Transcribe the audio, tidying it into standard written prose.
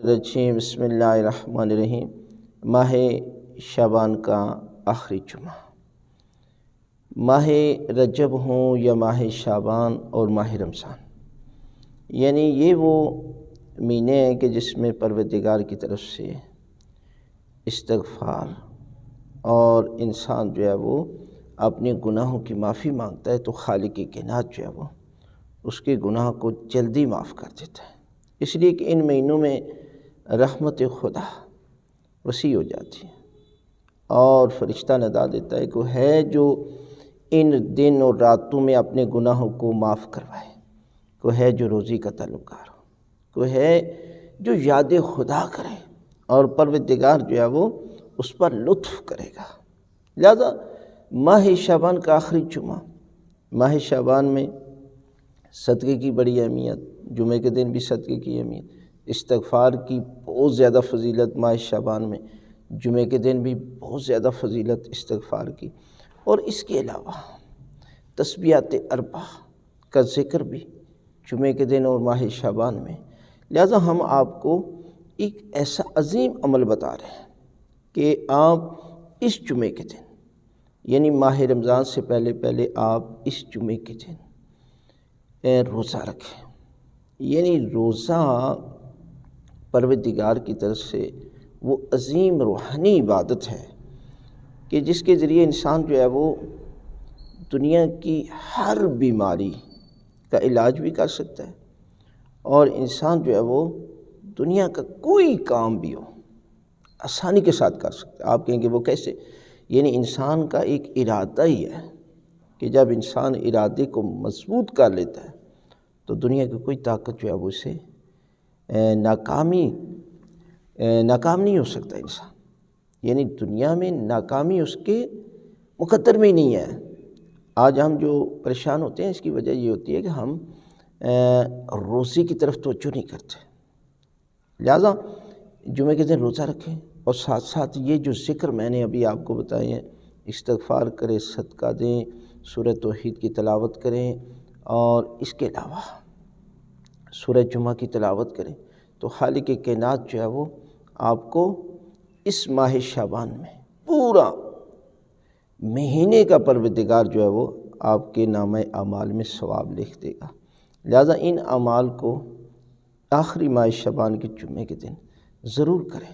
الرجیم بسم اللہ الرحمن الرحیم۔ ماہ شعبان کا آخری جمعہ، ماہ رجب ہوں یا ماہ شعبان اور ماہ رمضان، یعنی یہ وہ مہینے ہیں کہ جس میں پروردگار کی طرف سے استغفار اور انسان جو ہے وہ اپنے گناہوں کی معافی مانگتا ہے تو خالق کائنات جو ہے وہ اس کے گناہ کو جلدی معاف کر دیتا ہے، اس لیے کہ ان مہینوں میں رحمت خدا وسیع ہو جاتی ہے اور فرشتہ ندا دیتا ہے کہ ہے جو ان دن اور راتوں میں اپنے گناہوں کو معاف کروائے، کوئی ہے جو روزی کا تعلقار ہو، کوئی ہے جو یاد خدا کرے اور پروردگار جو ہے وہ اس پر لطف کرے گا۔ لہذا ماہ شعبان کا آخری جمعہ، ماہ شعبان میں صدقے کی بڑی اہمیت، جمعے کے دن بھی صدقے کی اہمیت، استغفار کی بہت زیادہ فضیلت ماہ شعبان میں، جمعے کے دن بھی بہت زیادہ فضیلت استغفار کی، اور اس کے علاوہ تسبیحات اربع کا ذکر بھی جمعے کے دن اور ماہ شعبان میں۔ لہذا ہم آپ کو ایک ایسا عظیم عمل بتا رہے ہیں کہ آپ اس جمعے کے دن، یعنی ماہ رمضان سے پہلے آپ اس جمعے کے دن روزہ رکھیں، یعنی روزہ پروردگار کی طرف سے وہ عظیم روحانی عبادت ہے کہ جس کے ذریعے انسان جو ہے وہ دنیا کی ہر بیماری کا علاج بھی کر سکتا ہے، اور انسان جو ہے وہ دنیا کا کوئی کام بھی ہو آسانی کے ساتھ کر سکتا ہے۔ آپ کہیں گے وہ کیسے؟ یعنی انسان کا ایک ارادہ ہی ہے کہ جب انسان ارادے کو مضبوط کر لیتا ہے تو دنیا کی کوئی طاقت جو ہے وہ اسے ناکام نہیں ہو سکتا انسان، یعنی دنیا میں ناکامی اس کے مقدر میں ہی نہیں ہے۔ آج ہم جو پریشان ہوتے ہیں اس کی وجہ یہ ہوتی ہے کہ ہم روزے کی طرف توجہ نہیں کرتے۔ لہذا جمعے کے دن روزہ رکھیں اور ساتھ ساتھ یہ جو ذکر میں نے ابھی آپ کو بتائے ہیں، استغفار کریں، صدقہ دیں، سورہ توحید کی تلاوت کریں، اور اس کے علاوہ سورہ جمعہ کی تلاوت کریں، تو خالق کائنات جو ہے وہ آپ کو اس ماہ شعبان میں پورا مہینے کا پروردگار جو ہے وہ آپ کے نامہ اعمال میں ثواب لکھ دے گا۔ لہذا ان اعمال کو آخری ماہ شعبان کے جمعے کے دن ضرور کریں۔